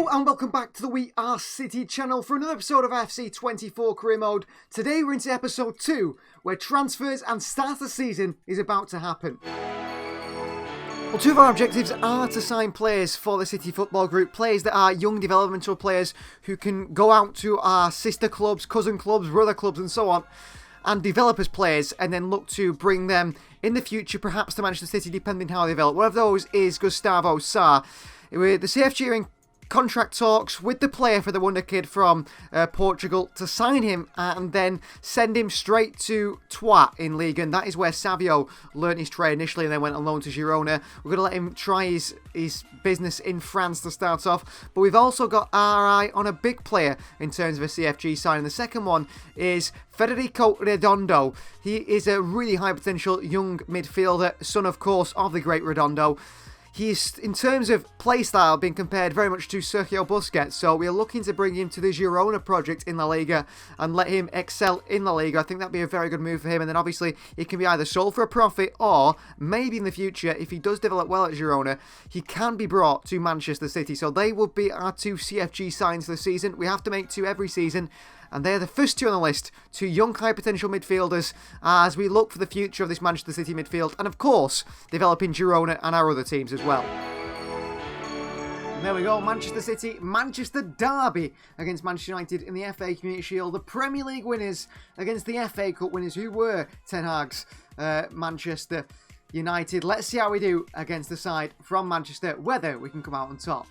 Hello and welcome back to the We Are City channel for another episode of FC24 Career Mode. Today we're into episode 2, where transfers and start of the season is about to happen. Well, two of our objectives are to sign players for the City Football Group, players that are young developmental players who can go out to our sister clubs, cousin clubs, brother clubs and so on, and develop as players and then look to bring them in the future perhaps to Manchester City depending how they develop. One of those is Gustavo Sarr. The CFG are in contract talks with the player for the wonder kid from Portugal to sign him and then send him straight to Troyes in Ligue 1. That is where Savio learnt his trade initially and then went on loan to Girona. We're going to let him try his business in France to start off, but we've also got our eye on a big player in terms of a CFG signing. The second one is Federico Redondo. He is a really high potential young midfielder, son of course of the great Redondo. He's, in terms of play style, being compared very much to Sergio Busquets, so we're looking to bring him to the Girona project in La Liga and let him excel in La Liga. I think that'd be a very good move for him, and then obviously he can be either sold for a profit or maybe in the future, if he does develop well at Girona, he can be brought to Manchester City. So they will be our two CFG signs for the season. We have to make two every season, and they're the first two on the list, two young high potential midfielders as we look for the future of this Manchester City midfield and of course developing Girona and our other teams as well. And there we go, Manchester City, Manchester derby against Manchester United in the FA Community Shield, the Premier League winners against the FA Cup winners who were Ten Hag's Manchester United. Let's see how we do against the side from Manchester, whether we can come out on top.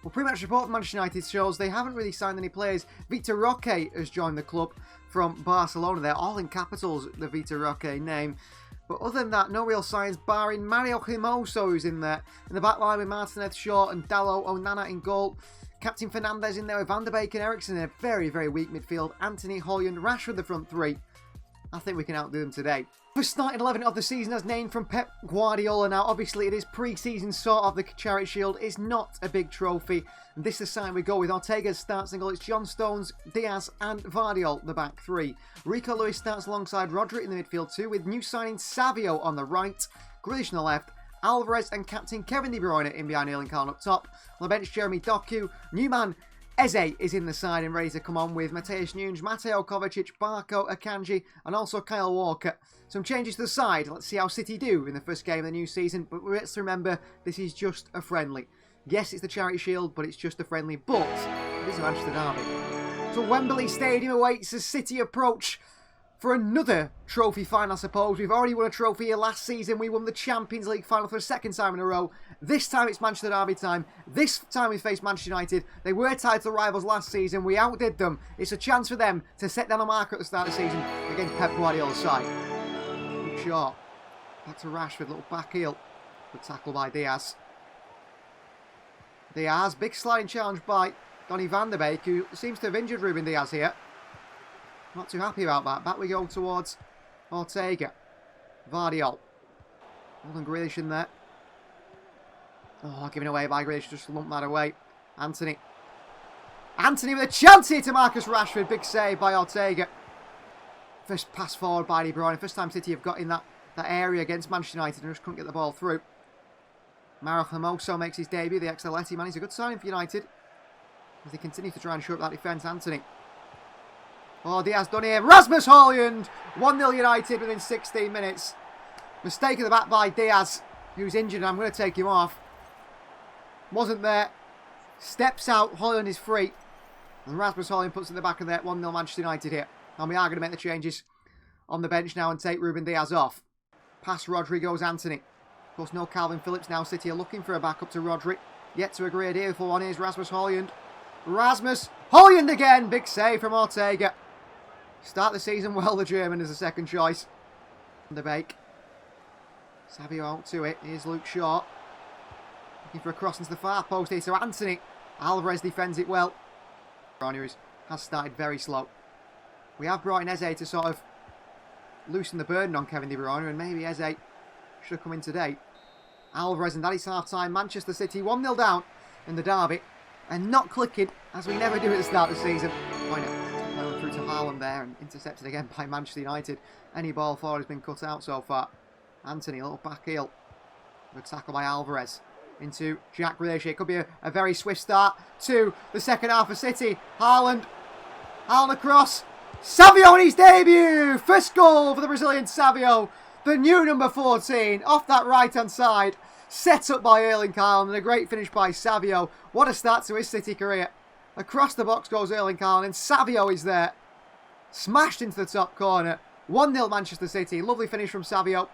Well, pre-match report from Manchester United shows they haven't really signed any players. Vitor Roque has joined the club from Barcelona. They're all in capitals, the Vitor Roque name. But other than that, no real signs, barring Mario Hermoso, who's in there. In the back line with Martinez, Shaw and Dalot Onana in goal. Captain Fernandez in there with Van der Beek and Eriksen in a very, very weak midfield. Anthony, Højlund, Rashford the front three. I think we can outdo them today. First starting 11 of the season as named from Pep Guardiola. Now, obviously, it is pre-season sort of the Charity Shield. It's not a big trophy. And this is the sign we go with. Ortega starts in goal. It's John Stones, Diaz and Vardiol, the back three. Rico Lewis starts alongside RODRI in the midfield two, with new signing Savio on the right, Grealish on the left, Alvarez and captain Kevin De Bruyne in behind Erling Haaland up top. On the bench, Jeremy Doku, new man Eze is in the side and ready to come on with Mateus Nunes, Mateo Kovacic, Barco Akanji and also Kyle Walker. Some changes to the side. Let's see how City do in the first game of the new season, but let's remember this is just a friendly. Yes, it's the Charity Shield, but it's just a friendly, but it is a Manchester derby. So Wembley Stadium awaits as City approach for another trophy final, I suppose. We've already won a trophy here last season. We won the Champions League final for a second time in a row. This time it's Manchester derby time. This time we face Manchester United. They were title rivals last season. We outdid them. It's a chance for them to set down a marker at the start of the season against Pep Guardiola's side. Luke Shaw. Back to Rashford. Little back heel. Good tackle by Diaz. Diaz. Big sliding challenge by Donny van der Beek, who seems to have injured Ruben Diaz here. Not too happy about that. Back we go towards Ortega. Vardiol. Golden Grealish in there. Oh, given away by Grealish. Just lumped that away. Anthony. Anthony with a chance here to Marcus Rashford. Big save by Ortega. First pass forward by De Bruyne. First time City have got in that area against Manchester United and just couldn't get the ball through. Mario Hermoso makes his debut. The ex-Atleti man. He's a good signing for United as they continue to try and shore up that defence. Anthony. Oh, Diaz done here. Rasmus Højlund. 1-0 United within 16 minutes. Mistake at the back by Diaz, who's injured. I'm going to take him off. Wasn't there. Steps out. Højlund is free. And Rasmus Højlund puts it in the back of that. 1-0 Manchester United here. And we are going to make the changes on the bench now and take Ruben Diaz off. Past RODRI goes Anthony. Of course, no Calvin Phillips now. City are looking for a backup to RODRI. Yet to agree a deal for one. Here's Rasmus Højlund. Rasmus Højlund again. Big save from Ortega. Start the season well, the German as a second choice. Van der Beek. Savio out to it. Here's Luke Shaw. Looking for a cross into the far post here. So Anthony. Alvarez defends it well. Has started very slow. We have brought in Eze to sort of loosen the burden on Kevin De Bruyne, and maybe Eze should come in today. Alvarez, and that is half-time. Manchester City 1-0 down in the derby. And not clicking, as we never do at the start of the season. Through to Haaland there and intercepted again by Manchester United. Any ball forward has been cut out so far. Anthony, a little back heel. Good tackle by Alvarez. into Jack Grealish. It could be a very swift start to the second half of City. Haaland across. Savio on his debut! First goal for the Brazilian Savio. The new number 14 off that right-hand side. Set up by Erling Haaland and a great finish by Savio. What a start to his City career. Across the box goes Erling Haaland and Savio is there. Smashed into the top corner. 1-0 Manchester City. Lovely finish from Savio.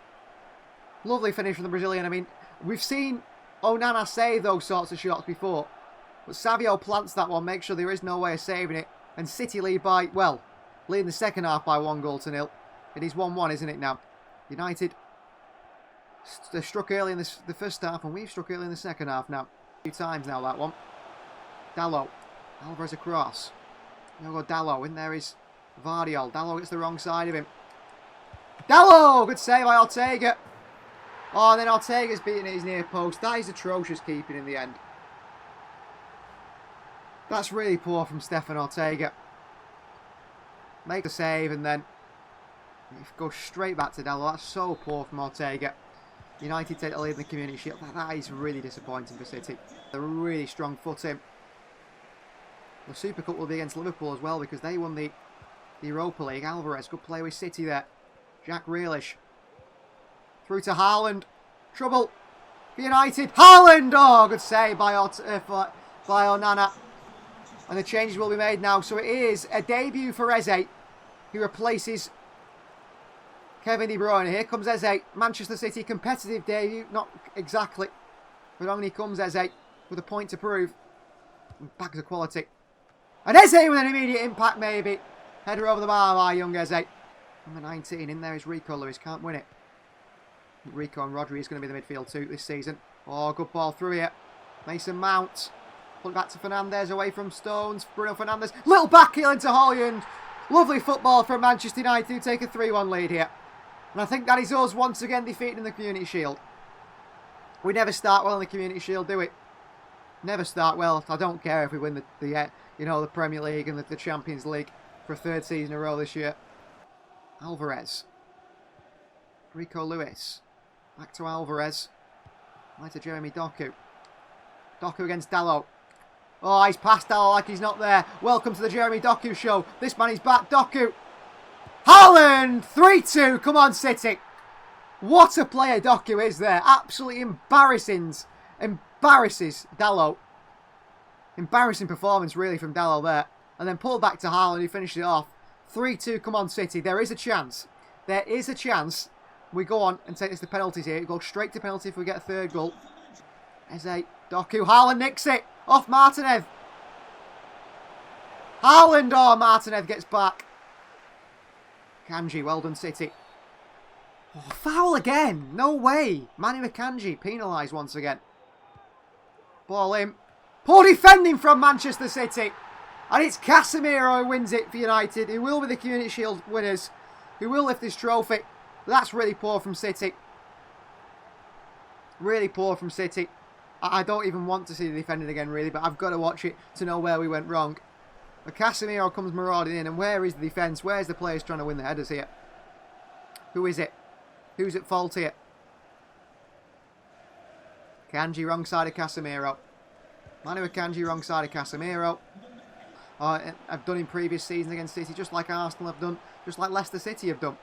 Lovely finish from the Brazilian. I mean, we've seen Onana save those sorts of shots before. But Savio plants that one, makes sure there is no way of saving it. And City lead by, well, leading the second half by 1-0. It is 1-1, isn't it now? United, they struck early in the first half and we've struck early in the second half now. A few times now, that one. Dalot. Alvarez across. There we go, Dalot. In there is Vardiol. Dalot gets the wrong side of him. Dalot! Good save by Ortega. Oh, and then Ortega's beating his near post. That is atrocious keeping in the end. That's really poor from Stefan Ortega. Make the save and then go straight back to Dalot. That's so poor from Ortega. United take the lead in the Community Shield. That is really disappointing for City. They're a really strong footing. The Super Cup will be against Liverpool as well because they won the Europa League. Alvarez, good play with City there. Jack Grealish. Through to Haaland. Trouble for United. Haaland! Oh, good save by Onana. And the changes will be made now. So it is a debut for Eze, who replaces Kevin De Bruyne. Here comes Eze. Manchester City competitive debut. Not exactly. But on he comes Eze with a point to prove. Back to quality. And Eze with an immediate impact maybe. Header over the bar by young Eze. Number 19. In there is Rico Lewis. Can't win it. Rico and RODRI is going to be the midfield too this season. Oh, good ball through here. Mason Mount. Put it back to Fernandes, away from Stones. Bruno Fernandes. Little back heel into Holland. Lovely football from Manchester United who take a 3-1 lead here. And I think that is us once again defeated in the Community Shield. We never start well in the Community Shield, do we? Never start well. I don't care if we win the Premier League and the Champions League for a third season in a row this year. Alvarez. Rico Lewis. Back to Alvarez. Right to Jeremy Doku. Doku against Dalot. Oh, he's past Dalot like he's not there. Welcome to the Jeremy Doku show. This man is back. Doku. Haaland! 3-2. Come on, City. What a player Doku is there. Absolutely embarrases Dalot. Embarrassing performance, really, from Dalot there. And then pulled back to Haaland, who finished it off. 3-2. Come on, City. There is a chance. There is a chance. We go on and take this to penalties here. We go straight to penalty if we get a third goal. Eze, Doku, Haaland nicks it. Off Martinez. Haaland, oh, Martinez gets back. Kanji, well done, City. Oh, foul again. No way. Manu Akanji penalised once again. Ball in. Poor defending from Manchester City. And it's Casemiro who wins it for United. Who will be the Community Shield winners. Who will lift this trophy. That's really poor from City. Really poor from City. I don't even want to see the defending again, really, but I've got to watch it to know where we went wrong. But Casemiro comes marauding in, and where is the defence? Where's the players trying to win the headers here? Who is it? Who's at fault here? Kanji, wrong side of Casemiro. Manu Akanji, wrong side of Casemiro. I've done in previous seasons against City, just like Arsenal have done, just like Leicester City have done.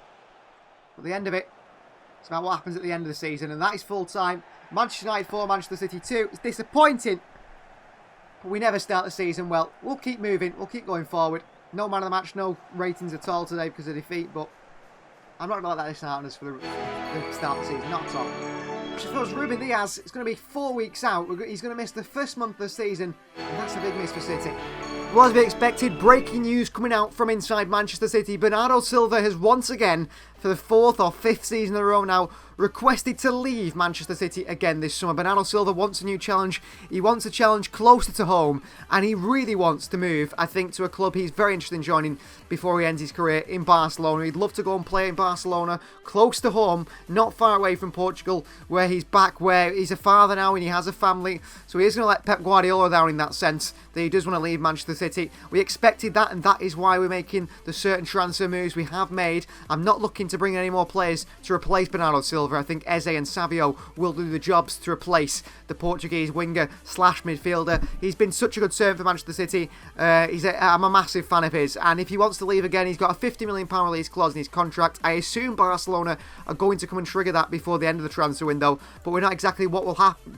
At the end of it, it's about what happens at the end of the season, and that is full time. Manchester United 4, Manchester City 2. It's disappointing, but we never start the season well. We'll keep moving, we'll keep going forward. No man of the match, no ratings at all today because of defeat, but I'm not going to let that dishearten us for the start of the season, not at all. I suppose Ruben Diaz, it's going to be 4 weeks out. He's going to miss the first month of the season, and that's a big miss for City. Well, as we expected, breaking news coming out from inside Manchester City. Bernardo Silva has once again, for the 4th or 5th season in a row now, requested to leave Manchester City again this summer. Bernardo Silva wants a new challenge. He wants a challenge closer to home, and he really wants to move, I think, to a club he's very interested in joining before he ends his career in Barcelona. He'd love to go and play in Barcelona, close to home, not far away from Portugal, where he's back, where he's a father now and he has a family. So he is going to let Pep Guardiola down in that sense, that he does want to leave Manchester City. We expected that, and that is why we're making the certain transfer moves we have made. I'm not looking to bring in any more players to replace Bernardo Silva. I think Eze and Savio will do the jobs to replace the Portuguese winger slash midfielder. He's been such a good servant for Manchester City. I'm a massive fan of his, and if he wants to leave again, he's got a £50 million release clause in his contract. I assume Barcelona are going to come and trigger that before the end of the transfer window, but we're not exactly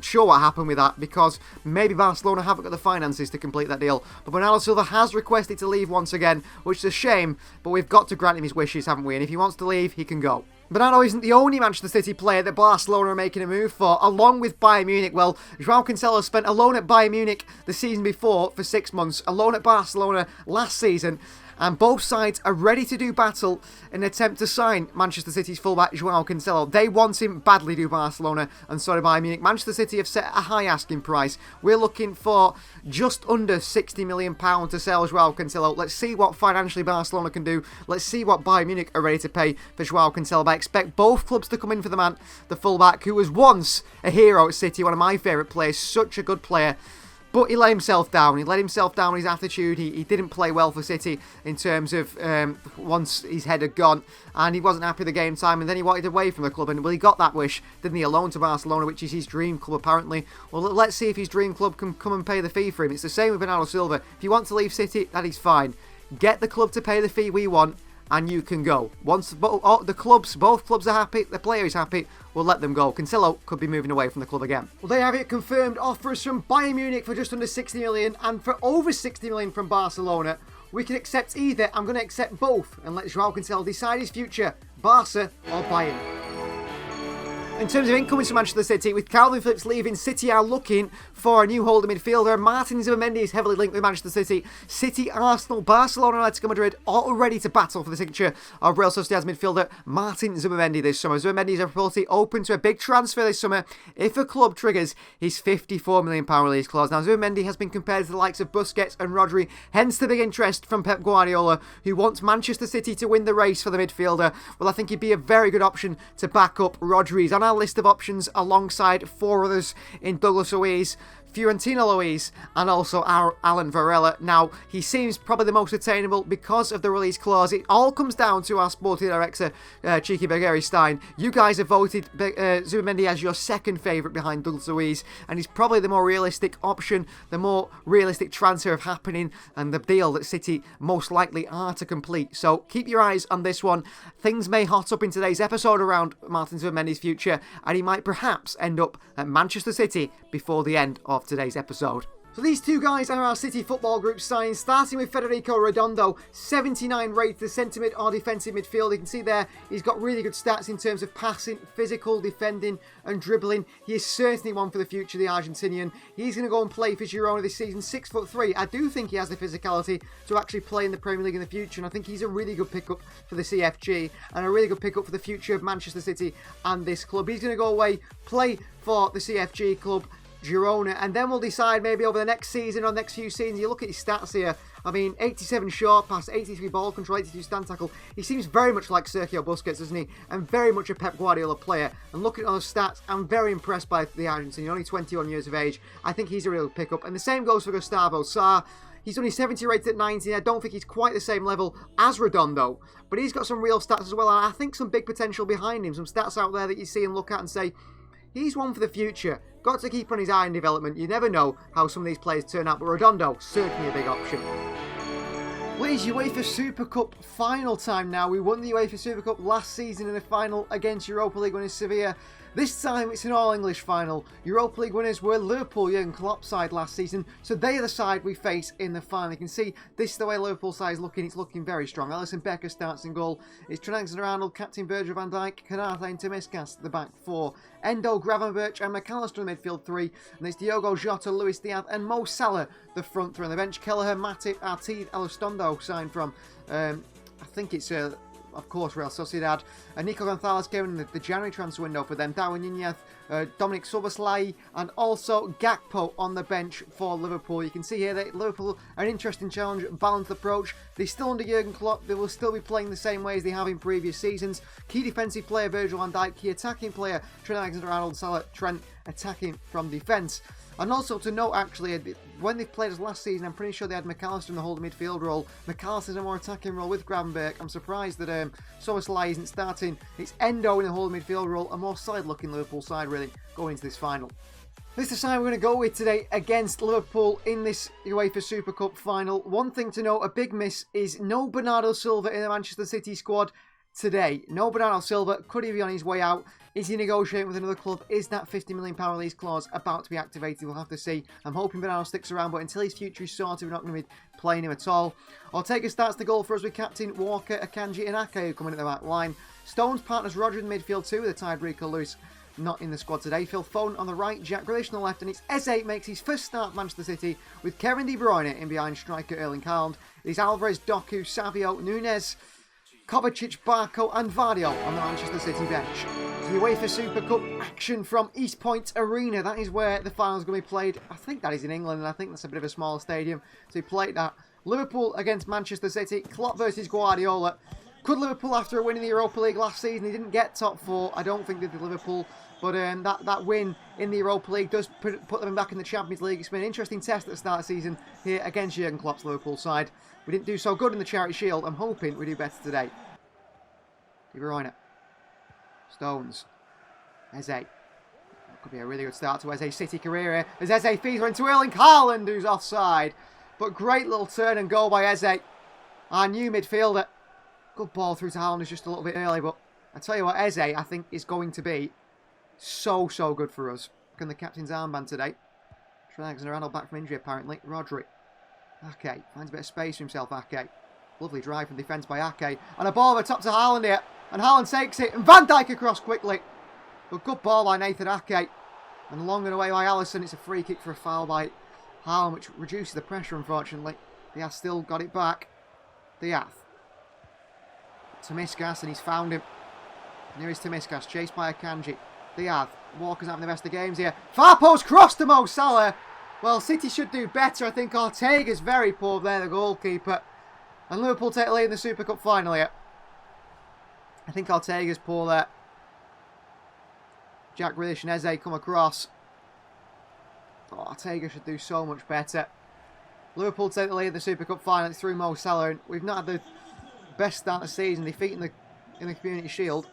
sure what happened with that, because maybe Barcelona haven't got the finances to complete that deal. But Bernardo Silva has requested to leave once again, which is a shame, but we've got to grant him his wishes, haven't we? And if he wants to leave, he can go. Bernardo isn't the only Manchester City player that Barcelona are making a move for, along with Bayern Munich. Well, João Cancelo spent a loan at Bayern Munich the season before for 6 months, a loan at Barcelona last season, and both sides are ready to do battle in an attempt to sign Manchester City's fullback João Cancelo. They want him badly, do Barcelona, and so do Bayern Munich. Manchester City have set a high asking price. We're looking for just under £60 million to sell João Cancelo. Let's see what financially Barcelona can do. Let's see what Bayern Munich are ready to pay for João Cancelo. But I expect both clubs to come in for the man, the fullback, who was once a hero at City, one of my favourite players, such a good player. But he let himself down. He let himself down with his attitude. He didn't play well for City in terms of once his head had gone, and he wasn't happy with the game time, and then he wanted away from the club. And well, he got that wish, didn't he? A loan to Barcelona, which is his dream club apparently. Well, let's see if his dream club can come and pay the fee for him. It's the same with Bernardo Silva. If you want to leave City, that is fine. Get the club to pay the fee we want, and you can go. Once both clubs are happy, the player is happy, we'll let them go. Cancelo could be moving away from the club again. Well, they have it confirmed. Offers from Bayern Munich for just under 60 million and for over 60 million from Barcelona. We can accept either. I'm going to accept both and let João Cancelo decide his future, Barca or Bayern. In terms of incomings to Manchester City, with Calvin Phillips leaving, City are looking for a new holder midfielder. Martin Zubimendi is heavily linked with Manchester City. City, Arsenal, Barcelona and Atletico Madrid all ready to battle for the signature of Real Sociedad's midfielder Martin Zubimendi this summer. Zubimendi is reportedly open to a big transfer this summer if a club triggers his £54 million release clause. Now, Zubimendi has been compared to the likes of Busquets and RODRI, hence the big interest from Pep Guardiola, who wants Manchester City to win the race for the midfielder. Well, I think he'd be a very good option to back up RODRI. He's on our list of options alongside 4 others in Douglas Luiz, Fiorentino Luiz and also Alan Varela. Now, he seems probably the most attainable because of the release clause. It all comes down to our sporting director, Cheeky Bergeri-Stein. You guys have voted Zubimendi as your second favourite behind Douglas Luiz, and he's probably the more realistic option, the more realistic transfer of happening, and the deal that City most likely are to complete. So keep your eyes on this one. Things may hot up in today's episode around Martin Zubimendi's future, and he might perhaps end up at Manchester City before the end of today's episode. So these two guys are our City Football Group signs, starting with Federico Redondo, 79 rated, the centre mid or defensive midfield. You can see there he's got really good stats in terms of passing, physical, defending and dribbling. He is certainly one for the future, the Argentinian. He's going to go and play for Girona this season, 6'3". I do think he has the physicality to actually play in the Premier League in the future, and I think he's a really good pickup for the CFG and a really good pickup for the future of Manchester City and this club. He's going to go away, play for the CFG club, Girona, and then we'll decide maybe over the next season or next few seasons. You look at his stats here. I mean, 87 short pass, 83 ball control, 82 stand tackle. He seems very much like Sergio Busquets, doesn't he? And very much a Pep Guardiola player. And looking at those stats, I'm very impressed by the Argentine. Only 21 years of age. I think he's a real pickup. And the same goes for Gustavo Sarr. He's only 70 rated at 90. I don't think he's quite the same level as Redondo, but he's got some real stats as well. And I think some big potential behind him. Some stats out there that you see and look at and say, he's one for the future. Got to keep on his eye in development. You never know how some of these players turn out, but Redondo, certainly a big option. Well, it's UEFA Super Cup final time now. We won the UEFA Super Cup last season in the final against Europa League winners Sevilla. This time it's an all-English final. Europa League winners were Liverpool, Jurgen Klopp's side last season, so they are the side we face in the final. You can see this is the way Liverpool's side is looking. It's looking very strong. Alisson Becker starts in goal. It's Trent Alexander-Arnold, captain Virgil van Dijk, Konate and Tomiskas the back 4. Endo, Gravenberch and McAllister in the midfield 3. And it's Diogo Jota, Luis Diaz and Mo Salah the front 3 on the bench. Kelleher, Matip, Artid, Elizondo signed from, I think it's... of course, Real Sociedad. Nico Gonzalez came in the January transfer window for them. Darwin Nunez, Dominic Soboslai, and also Gakpo on the bench for Liverpool. You can see here that Liverpool are an interesting challenge, balanced approach. They're still under Jurgen Klopp. They will still be playing the same way as they have in previous seasons. Key defensive player Virgil van Dijk, key attacking player Trent Alexander-Arnold, Salah, Trent attacking from defence. And also to note, actually, when they played us last season, I'm pretty sure they had McAllister in the holding midfield role. McAllister's a more attacking role with Gravenberch. I'm surprised that Soboslai isn't starting. It's Endo in the holding midfield role, a more solid-looking Liverpool side, really, going into this final. This is the side we're going to go with today against Liverpool in this UEFA Super Cup final. One thing to note, a big miss, is no Bernardo Silva in the Manchester City squad today. No Bernardo Silva. Could he be on his way out? Is he negotiating with another club? Is that £50 million release clause about to be activated? We'll have to see. I'm hoping Bernardo sticks around, but until his future is sorted, we're not going to be playing him at all. Ortega starts the goal for us with captain Walker, Akanji and Ake coming at the back line. Stones partners RODRI in the midfield too, with a tied Rico Lewis not in the squad today. Phil Foden on the right, Jack Grealish on the left, and it's Eze makes his first start for Manchester City with Kevin De Bruyne in behind striker Erling Haaland. It is Alvarez, Doku, Savio, Nunez, Kovacic, Barco and Vardio on the Manchester City bench. The UEFA Super Cup action from East Point Arena. That is where the final is going to be played. I think that is in England, and I think that's a bit of a smaller stadium. So he played that. Liverpool against Manchester City. Klopp versus Guardiola. Could Liverpool, after a win in the Europa League last season, they didn't get top four. I don't think they did Liverpool. But that win in the Europa League does put them back in the Champions League. It's been an interesting test at the start of the season here against Jurgen Klopp's Liverpool side. We didn't do so good in the Charity Shield. I'm hoping we do better today. De Bruyne. Stones. Eze. Could be a really good start to Eze's City career here. As Eze feeds her into Erling Haaland, who's offside. But great little turn and goal by Eze. Our new midfielder. Good ball through to Haaland, is just a little bit early. But I tell you what, Eze, I think, is going to be so good for us. Look at the captain's armband today. Trent Alexander-Arnold back from injury, apparently. RODRI. Ake. Finds a bit of space for himself, Ake. Lovely drive from defence by Ake. And a ball over top to Haaland here. And Haaland takes it. And Van Dijk across quickly. But good ball by Nathan Ake. And long and away by Alisson. It's a free kick for a foul by Haaland, which reduces the pressure, unfortunately. Diaz still got it back. Diaz. Tomiskas, and he's found him. And here is Tomiskas, chased by Akanji. Diaz. Walker's having the best of games here. Far post cross to Mo Salah. Well, City should do better. I think Ortega's very poor there, the goalkeeper. And Liverpool take the lead in the Super Cup final here. I think Ortega's poor there. Jack Grealish and Eze come across. Oh, Ortega should do so much better. Liverpool take the lead in the Super Cup final. It's through Mo Salah. And we've not had the best start of the season, defeating in the Community Shield.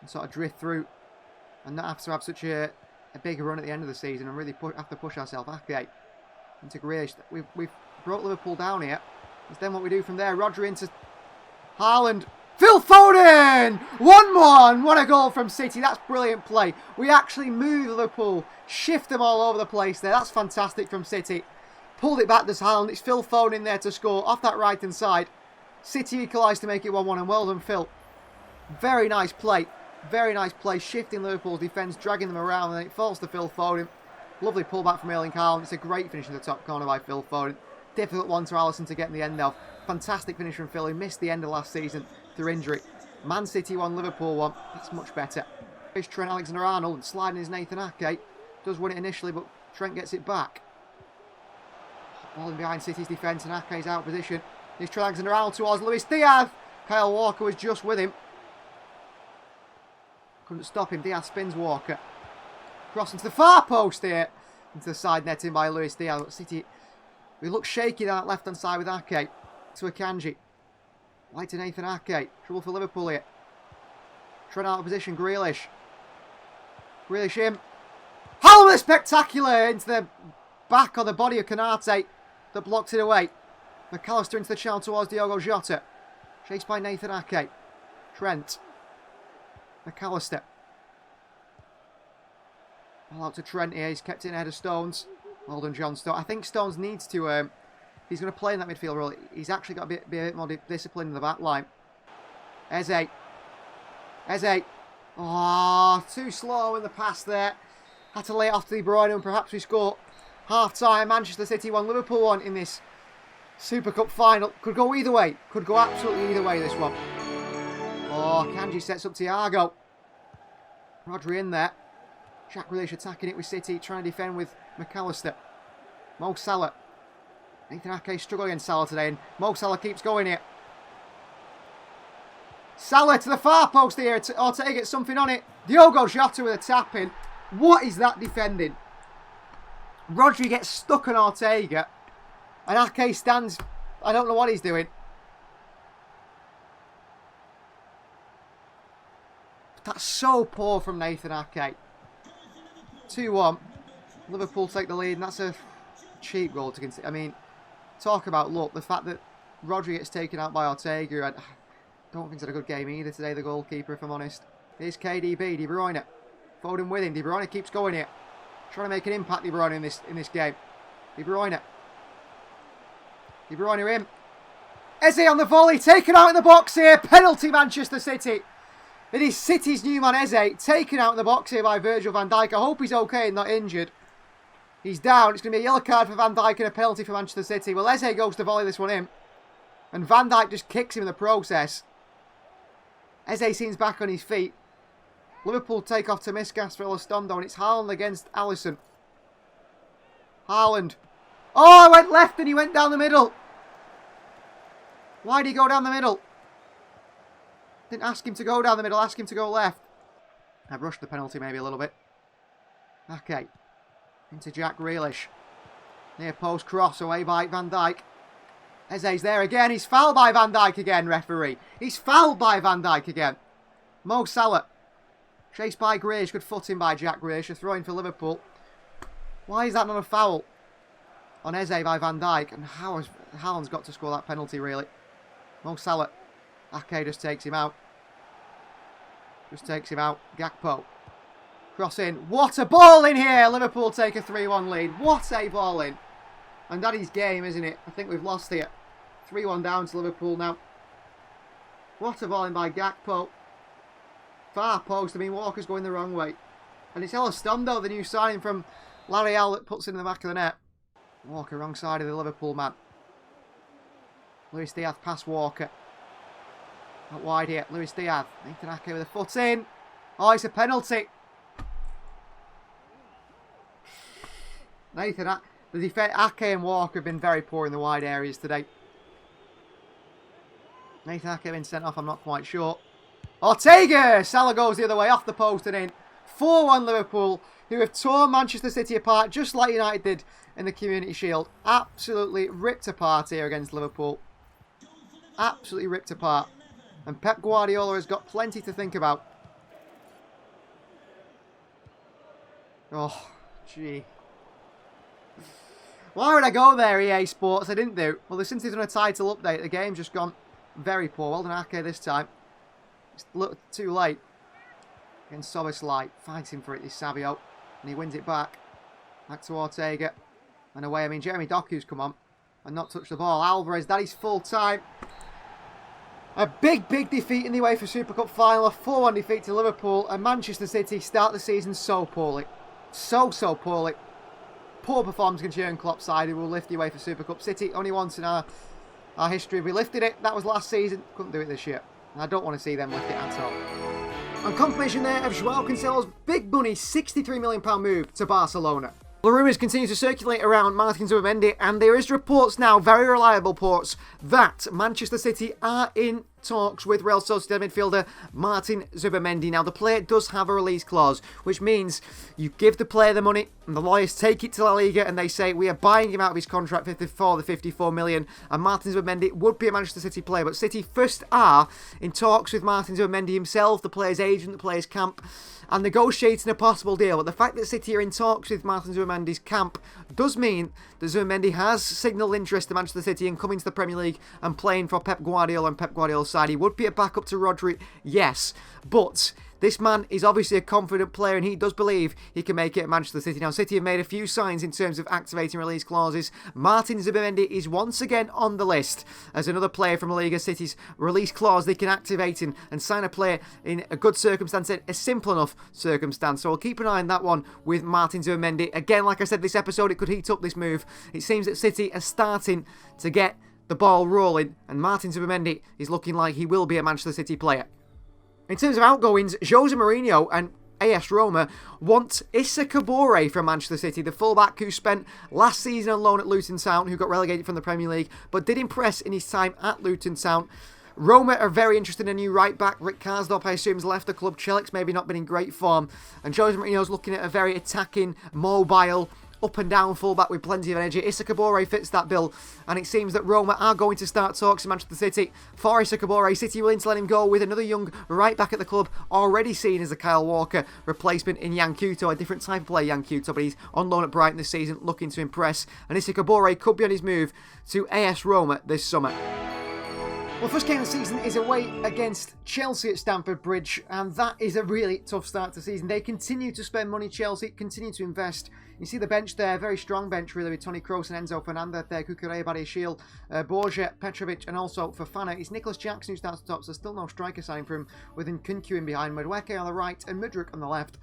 And sort of drift through. And not have to have such a big run at the end of the season and really have to push ourselves. Okay. Into Grealish. We've brought Liverpool down here. It's then what we do from there. RODRI into Haaland. Phil Foden! 1-1. What a goal from City. That's brilliant play. We actually move Liverpool. Shift them all over the place there. That's fantastic from City. Pulled it back to Haaland. It's Phil Foden in there to score off that right-hand side. City equalised to make it 1-1. And well done, Phil. Very nice play. Very nice play. Shifting Liverpool's defence. Dragging them around. And then it falls to Phil Foden. Lovely pullback from Erling Haaland. It's a great finish in the top corner by Phil Foden. Difficult one to Alisson to get in the end of. Fantastic finish from Phil, who missed the end of last season through injury. Man City 1, Liverpool 1. That's much better. Here's Trent Alexander-Arnold, sliding his Nathan Ake. Does win it initially, but Trent gets it back. Ball in behind City's defence, and Ake's out of position. Here's Trent Alexander-Arnold towards Luis Diaz. Kyle Walker was just with him. Couldn't stop him. Diaz spins Walker. Cross into the far post here. Into the side netting by Luis Diaz. But City, we look shaky down that left-hand side with Ake. To Akanji. Right to Nathan Ake. Trouble for Liverpool here. Trent out of position. Grealish. Grealish in. Haaland spectacular into the back on the body of Konate that blocks it away. McAllister into the channel towards Diogo Jota. Chased by Nathan Ake. Trent. McAllister. All out to Trent here. He's kept it ahead of Stones. Well done, John Stones. I think Stones needs to... he's going to play in that midfield role. He's actually got to be a bit more disciplined in the back line. Eze. Eze. Oh, too slow in the pass there. Had to lay it off to De Bruyne and perhaps we score. Half-time, Manchester City 1, Liverpool 1 in this Super Cup final. Could go either way. Could go absolutely either way, this one. Oh, Kanji sets up Thiago. RODRI in there. Jack Grealish attacking it with City, trying to defend with McAllister. Mo Salah. Nathan Ake struggling against Salah today, and Mo Salah keeps going here. Salah to the far post here. Ortega gets something on it. Diogo Jota with a tap in. What is that defending? RODRI gets stuck on Ortega. And Ake stands... I don't know what he's doing. But that's so poor from Nathan Ake. 2-1. Liverpool take the lead, and that's a cheap goal to consider. I mean, talk about luck. The fact that RODRI gets taken out by Ortega, I don't think he's had a good game either today, the goalkeeper, if I'm honest. Here's KDB, De Bruyne. Foden with him. De Bruyne keeps going here. Trying to make an impact, De Bruyne, in this game. De Bruyne. De Bruyne in. Eze on the volley, taken out in the box here. Penalty, Manchester City. It is City's new man, Eze, taken out in the box here by Virgil van Dijk. I hope he's okay and not injured. He's down. It's going to be a yellow card for Van Dijk and a penalty for Manchester City. Well, Eze goes to volley this one in. And Van Dijk just kicks him in the process. Eze seems back on his feet. Liverpool take off Tomiskas for Elizondo, and it's Haaland against Alisson. Haaland. Oh, I went left and he went down the middle. Why did he go down the middle? Didn't ask him to go down the middle, ask him to go left. I've rushed the penalty maybe a little bit. Okay. Into Jack Grealish. Near post cross away by Van Dijk. Eze's there again. He's fouled by Van Dijk again, referee. He's fouled by Van Dijk again. Mo Salah. Chased by Grealish. Good footing by Jack Grealish. A throw-in for Liverpool. Why is that not a foul on Eze by Van Dijk? And how has Haaland's got to score that penalty, really? Mo Salah. Ake just takes him out. Just takes him out. Gakpo. Cross in. What a ball in here! Liverpool take a 3-1 lead. What a ball in. And that is game, isn't it? I think we've lost here. 3-1 down to Liverpool now. What a ball in by Gakpo. Far post. I mean, Walker's going the wrong way. And it's Elizondo, the new signing from L'Oreal, that puts it in the back of the net. Walker, wrong side of the Liverpool man. Luis Diaz past Walker. Out wide here. Luis Diaz. Nathan Ake with a foot in. Oh, it's a penalty. Nathan Ake. The defence, Ake and Walker have been very poor in the wide areas today. Nathan Ake been sent off, I'm not quite sure. Ortega! Salah goes the other way, off the post and in. 4-1 Liverpool, who have torn Manchester City apart, just like United did in the Community Shield. Absolutely ripped apart here against Liverpool. Absolutely ripped apart. And Pep Guardiola has got plenty to think about. Oh, gee. Why would I go there, EA Sports? I didn't do. Well, since they've done a title update, the game's just gone very poor. Well done, Ake, this time. It's a little too late. Against Soboslai. Fighting for it, is Savio. And he wins it back. Back to Ortega. And away. I mean, Jeremy Doku's come on and not touched the ball. Alvarez, that is full time. A big, big defeat in the UEFA Super Cup final. A 4-1 defeat to Liverpool. And Manchester City start the season so poorly. So poorly. Poor performance against Jurgen Klopp's side, who will lift the UEFA Super Cup. City only once in our history we lifted it. That was last season. Couldn't do it this year. And I don't want to see them lift it at all. And confirmation there of Joao Cancelo's big money £63 million move to Barcelona. The rumours continue to circulate around Martin Zubimendi, and there is reports now, very reliable reports, that Manchester City are in talks with Real Sociedad midfielder Martin Zubimendi. Now, the player does have a release clause, which means you give the player the money, and the lawyers take it to La Liga, and they say, we are buying him out of his contract for the 54 million, and Martin Zubimendi would be a Manchester City player. But City first are in talks with Martin Zubimendi himself, the player's agent, the player's camp, and negotiating a possible deal. But the fact that City are in talks with Martin Zubimendi's camp does mean that Zubimendi has signalled interest to Manchester City in coming to the Premier League and playing for Pep Guardiola and Pep Guardiola's side. He would be a backup to RODRI, yes, but this man is obviously a confident player, and he does believe he can make it at Manchester City. Now, City have made a few signs in terms of activating release clauses. Martin Zubimendi is once again on the list as another player from La Liga. City's release clause they can activate and sign a player in a good circumstance, a simple enough circumstance. So we'll keep an eye on that one with Martin Zubimendi. Again, like I said, this episode, it could heat up this move. It seems that City are starting to get the ball rolling, and Martin Zubimendi is looking like he will be a Manchester City player. In terms of outgoings, Jose Mourinho and AS Roma want Issa Kabore from Manchester City, the fullback who spent last season on loan at Luton Town, who got relegated from the Premier League, but did impress in his time at Luton Town. Roma are very interested in a new right-back. Rick Karsdorp, I assume, has left the club. Celik's maybe not been in great form. And Jose Mourinho's looking at a very attacking, mobile, up and down fullback with plenty of energy. Issa Kabore fits that bill, and it seems that Roma are going to start talks in Manchester City for Issa Kabore. City willing to let him go with another young right back at the club, already seen as a Kyle Walker replacement in Yan Couto, a different type of player, Yan Couto, but he's on loan at Brighton this season, looking to impress. And Issa Kabore could be on his move to AS Roma this summer. Well, first game of the season is away against Chelsea at Stamford Bridge, and that is a really tough start to the season. They continue to spend money, Chelsea, continue to invest. You see the bench there, very strong bench really, with Toni Kroos and Enzo Fernandez there, Kukurea, Badiashile, Borja, Petrovic, and also Fofana. It's Nicholas Jackson who starts at the top, so there's still no striker signing for him, with Nkunku in behind, Madueke on the right, and Mudryk on the left.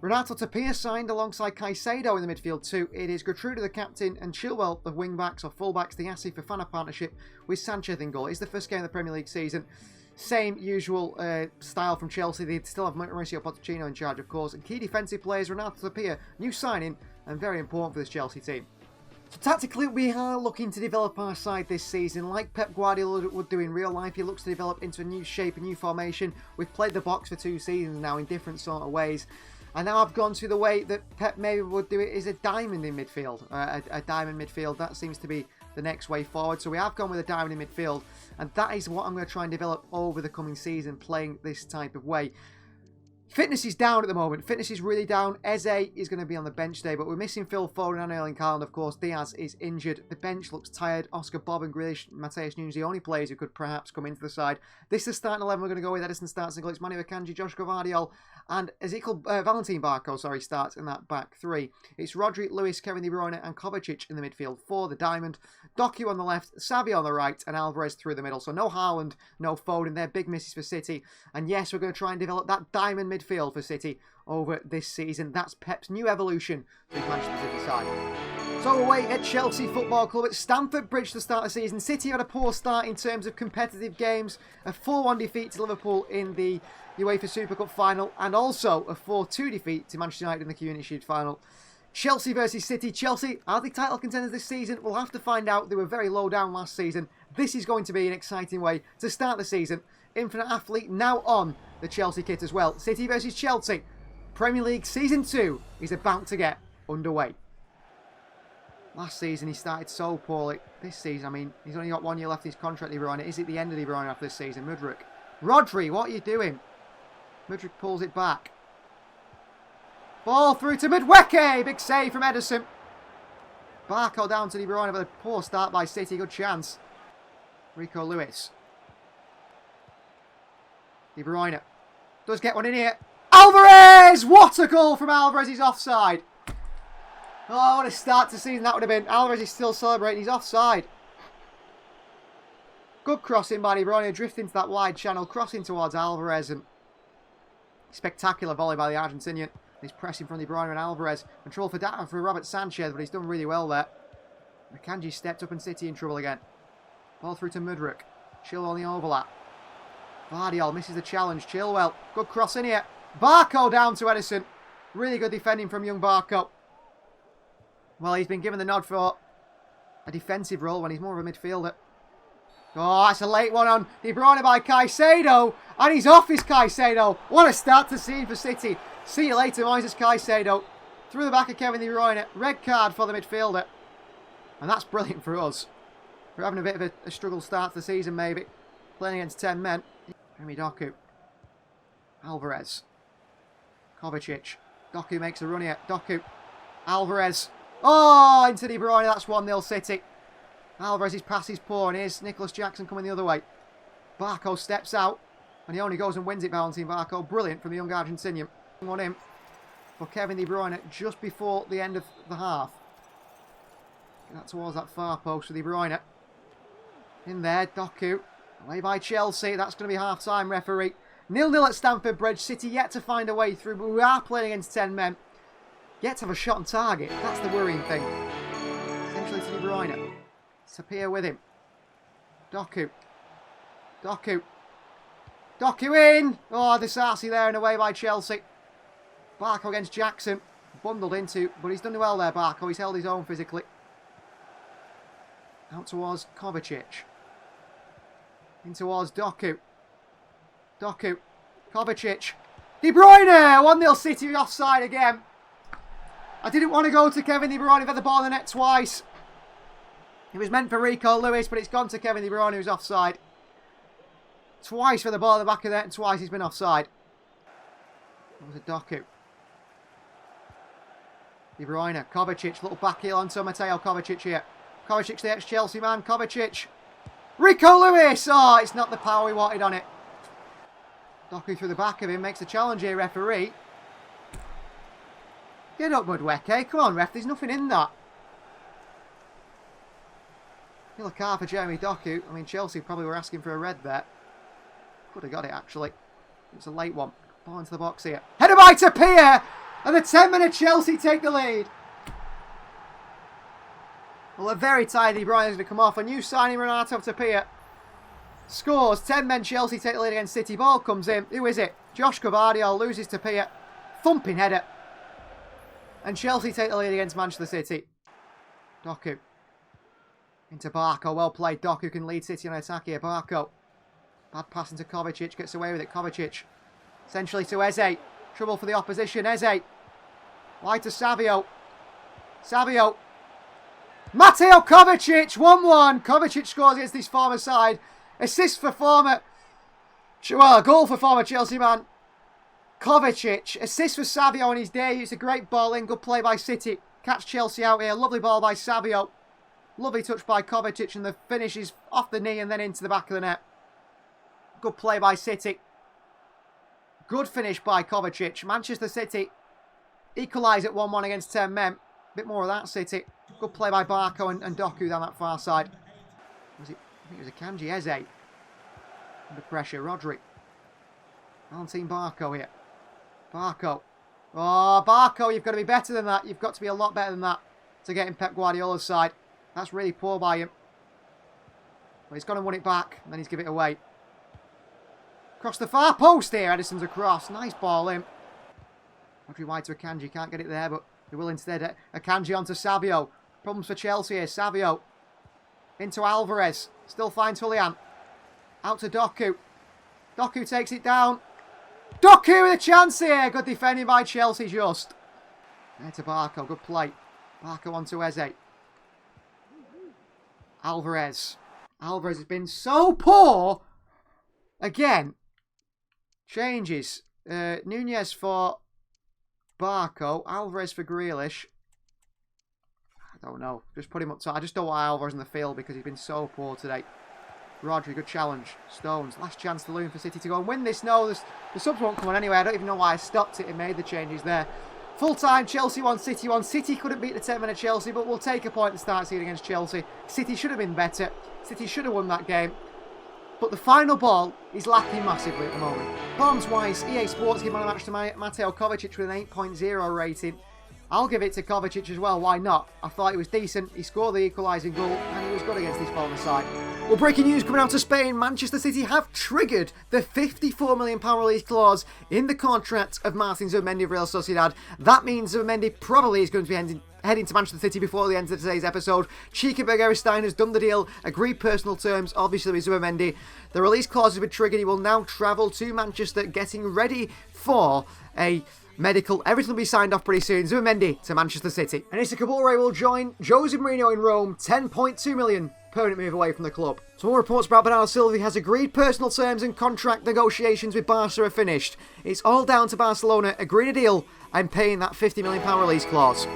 Renato Tapia signed alongside Caicedo in the midfield too. It is Gertrude the captain and Chilwell the wing-backs or full-backs. The Yassi Fofana partnership with Sanchez in goal. It's the first game of the Premier League season. Same usual style from Chelsea. They still have Mauricio Pochettino in charge, of course. And key defensive players, Renato Tapia, new signing and very important for this Chelsea team. So tactically, we are looking to develop our side this season. Like Pep Guardiola would do in real life, he looks to develop into a new shape, a new formation. We've played the box for 2 seasons now in different sort of ways. And now I've gone to the way that Pep maybe would do it, is a diamond in midfield. A diamond midfield, that seems to be the next way forward. So we have gone with a diamond in midfield. And that is what I'm going to try and develop over the coming season, playing this type of way. Fitness is down at the moment. Fitness is really down. Eze is going to be on the bench today, but we're missing Phil Foden and Erling Haaland, of course. Diaz is injured. The bench looks tired. Oscar, Bob and Grealish, Mateus Nunes, the only players who could perhaps come into the side. This is the starting 11 we're going to go with. Edison starts in goal. It's Manu Akanji, Josh Gvardiol, and Valentin Barco, starts in that back 3. It's RODRI, Lewis, Kevin De Bruyne and Kovacic in the midfield for the diamond. Doku on the left, Xavi on the right, and Alvarez through the middle. So no Haaland, no Foden. They're big misses for City. And yes, we're going to try and develop that diamond midfield for City over this season. That's Pep's new evolution to the Manchester City side. So away at Chelsea Football Club at Stamford Bridge to start the season. City had a poor start in terms of competitive games. A 4-1 defeat to Liverpool in the UEFA Super Cup final, and also a 4-2 defeat to Manchester United in the Community Shield final. Chelsea versus City. Chelsea, are they title contenders this season? We'll have to find out. They were very low down last season. This is going to be an exciting way to start the season. Infinite Athlete now on the Chelsea kit as well. City versus Chelsea. Premier League Season 2 is about to get underway. Last season he started so poorly. This season, I mean, he's only got 1 year left in his contract, De Bruyne. Is it the end of De Bruyne after this season? Mudryk. RODRI, what are you doing? Mudryk pulls it back. Ball through to Madueke. Big save from Edison. Barco down to De Bruyne, but a poor start by City. Good chance. Rico Lewis. De Bruyne does get one in here. Alvarez! What a goal from Alvarez. He's offside. Oh, what a start to season that would have been. Alvarez is still celebrating. He's offside. Good crossing by De Bruyne. Drifting to that wide channel. Crossing towards Alvarez. And spectacular volley by the Argentinian. He's pressing from De Bruyne and Alvarez. Control for Robert Sanchez, but he's done really well there. Akanji stepped up and City in trouble again. Ball through to Mudryk. Chilwell on the overlap. Gvardiol misses the challenge. Chilwell. Good cross in here. Barco down to Edison. Really good defending from young Barco. Well, he's been given the nod for a defensive role when he's more of a midfielder. Oh, that's a late one on De Bruyne by Caicedo. And he's off his Caicedo. What a start to season for City. See you later, Moises Caicedo. Through the back of Kevin De Bruyne. Red card for the midfielder. And that's brilliant for us. We're having a bit of a struggle start to the season, maybe. Playing against 10 men. Jeremy Doku. Alvarez. Kovacic. Doku makes a run here. Doku. Alvarez. Oh, into De Bruyne. That's 1-0 City. Alvarez's pass is poor, and here's Nicholas Jackson coming the other way. Barco steps out, and he only goes and wins it, Valentin Barco. Brilliant from the young Argentinian. On him for Kevin De Bruyne just before the end of the half. Get that towards that far post for De Bruyne. In there, Doku. Away by Chelsea. That's going to be half-time, referee. 0-0 at Stamford Bridge. City yet to find a way through, but we are playing against 10 men. Yet to have a shot on target. That's the worrying thing. Essentially to De Bruyne. Tapia with him. Doku. Doku. Doku in! Oh, Disasi there and away by Chelsea. Barco against Jackson. Bundled into, but he's done well there, Barco. He's held his own physically. Out towards Kovacic. In towards Doku. Doku. Kovacic. De Bruyne! 1-0 City offside again. I didn't want to go to Kevin De Bruyne. He's had the ball in the net twice. It was meant for Rico Lewis, but it's gone to Kevin De Bruyne, who's offside. Twice for the ball at the back of the net, and twice he's been offside. That was a Doku. De Bruyne, Kovacic, little back heel onto Mateo Kovacic here. Kovacic, the ex-Chelsea man, Kovacic. Rico Lewis! Oh, it's not the power we wanted on it. Doku through the back of him, makes the challenge here, referee. Get up, Mudweke. Come on, ref, there's nothing in that. Still a car for Jeremy Doku. I mean, Chelsea probably were asking for a red there. Could have got it, actually. It's a late one. Ball into the box here. Header by Tapia! And the 10-minute Chelsea take the lead. Well, a very tired De Bruyne is going to come off. A new signing, Renato Tapia. Scores. 10 men Chelsea take the lead against City. Ball comes in. Who is it? Josh Gvardiol loses Tapia. Thumping header. And Chelsea take the lead against Manchester City. Doku. Into Barco. Well played. Doku can lead City on attack here. Barco. Bad pass into Kovacic. Gets away with it. Kovacic. Essentially to Eze. Trouble for the opposition. Eze. Wide to Savio. Savio. Mateo Kovacic. 1-1. Kovacic scores against his former side. Assist for former... Well, a goal for former Chelsea man Kovacic. Assist for Savio on his day. It's a great ball in. Good play by City. Catch Chelsea out here. Lovely ball by Savio. Lovely touch by Kovacic, and the finish is off the knee and then into the back of the net. Good play by City. Good finish by Kovacic. Manchester City equalise at 1-1 against 10 men. Bit more of that, City. Good play by Barco and Doku down that far side. I think it was a Kanji Eze. Under pressure, Rodri. Valentin Barco here. Barco. Oh, Barco, you've got to be better than that. You've got to be a lot better than that to get in Pep Guardiola's side. That's really poor by him. But he's got to win it back, and then he's give it away. Across the far post here, Edison's across. Nice ball in. Rodri wide to Akanji, can't get it there, but he will instead. Akanji onto Savio. Problems for Chelsea here. Savio. Into Alvarez. Still finds Julian. Out to Doku. Doku takes it down. Doku with a chance here. Good defending by Chelsea just. There to Barco. Good play. Barco onto Eze. Alvarez. Alvarez has been so poor. Again. Changes. Nunez for Barco. Alvarez for Grealish. I don't know. Just put him up top. I just don't want Alvarez in the field because he's been so poor today. Rodri, good challenge. Stones, last chance to loom for City to go and win this. No, the subs won't come on anyway. I don't even know why I stopped it and made the changes there. Full time, Chelsea 1, City 1. City couldn't beat the 10-minute Chelsea, but we'll take a point at the start seed against Chelsea. City should have been better. City should have won that game. But the final ball is lacking massively at the moment. Bombs-wise, EA Sports give man of the match to Mateo Kovacic with an 8.0 rating. I'll give it to Kovacic as well, why not? I thought he was decent, he scored the equalising goal, and he was good against his former side. Well, breaking news coming out of Spain, Manchester City have triggered the £54 million release clause in the contract of Martin Zubimendi of Real Sociedad. That means Zubimendi probably is going to be heading to Manchester City before the end of today's episode. Chica Bergerstein has done the deal, agreed personal terms, obviously with Zubimendi. The release clause has been triggered. He will now travel to Manchester, getting ready for a medical. Everything will be signed off pretty soon. Zubimendi to Manchester City. And Issa Kabore will join Jose Mourinho in Rome, 10.2 million permanent move away from the club. So more reports about Bernardo Silva has agreed personal terms and contract negotiations with Barca are finished. It's all down to Barcelona agreeing a deal and paying that £50 million release clause.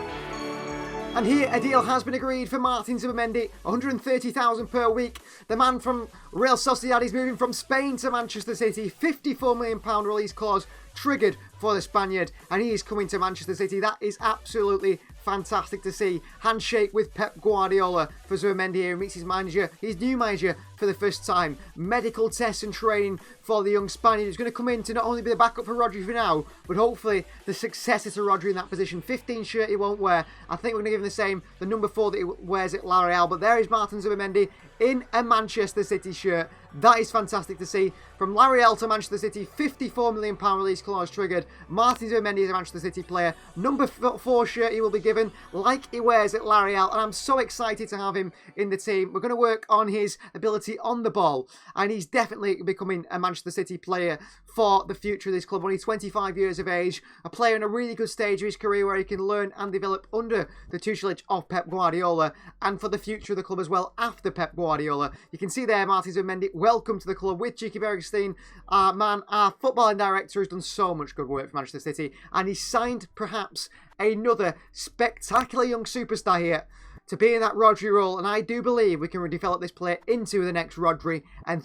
And here, a deal has been agreed for Martin Zubimendi, $130,000 per week. The man from Real Sociedad is moving from Spain to Manchester City. £54 million release clause triggered for the Spaniard, and he is coming to Manchester City. That is absolutely fantastic to see. Handshake with Pep Guardiola for Zubimendi here. He meets his manager, his new manager, for the first time. Medical tests and training for the young Spaniard who's going to come in to not only be the backup for Rodri for now, but hopefully the successor to Rodri in that position. 15 shirt he won't wear. I think we're going to give him the same, the number 4 that he wears at La Real. But there is Martin Zubimendi in a Manchester City shirt. That is fantastic to see. From La Real to Manchester City, £54 million release clause triggered. Martin Zubimendi is a Manchester City player. Number 4 shirt he will be given, like he wears at La Real, and I'm so excited to have him in the team. We're going to work on his ability on the ball, and he's definitely becoming a Manchester City player for the future of this club. Only 25 years of age, a player in a really good stage of his career where he can learn and develop under the tutelage of Pep Guardiola, and for the future of the club as well after Pep Guardiola. You can see there Martin Zubimendi, welcome to the club with Cheeky Bergstein. Our footballing director, has done so much good work for Manchester City, and he signed perhaps another spectacular young superstar here to be in that RODRI role, and I do believe we can develop this player into the next RODRI, and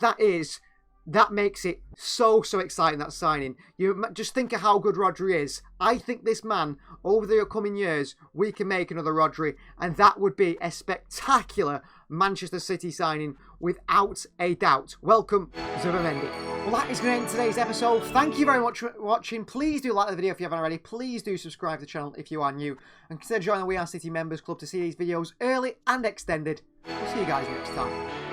that makes it so exciting, that signing. You just think of how good RODRI is. I think this man, over the upcoming years, we can make another RODRI, and that would be a spectacular Manchester City signing without a doubt. Welcome, Zubimendi. Well, that is going to end today's episode. Thank you very much for watching. Please do like the video if you haven't already. Please do subscribe to the channel if you are new, and consider joining the We Are City Members Club to see these videos early and extended. We'll see you guys next time.